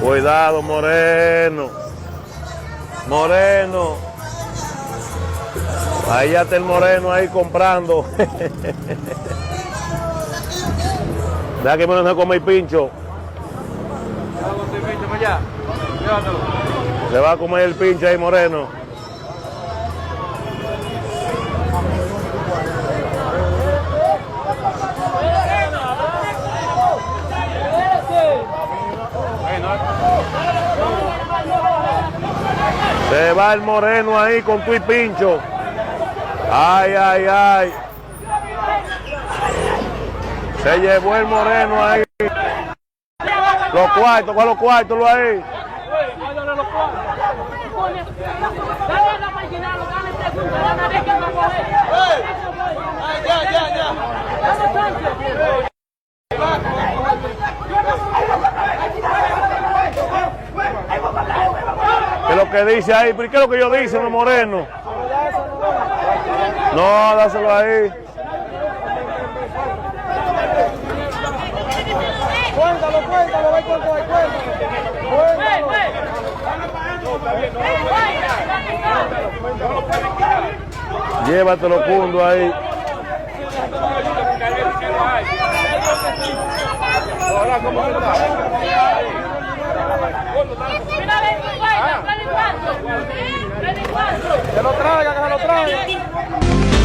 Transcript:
Cuidado, Moreno. Moreno. Ahí ya está el Moreno ahí comprando. Deja que Moreno se come el pincho. Se va a comer el pincho ahí, Moreno. Se va el Moreno ahí con tu y pincho. Ay, ay, ay. Se llevó el Moreno ahí. Los cuartos, ¿cuál los cuartos lo ahí? ¿Qué es lo que dice ahí? ¿Qué es lo que yo dice, los Morenos? No, dáselo ahí. Cuéntalo, ve cuánto hay, cuéntalo. Llévatelo, Cundo, ahí. Que lo traiga, que se lo traiga.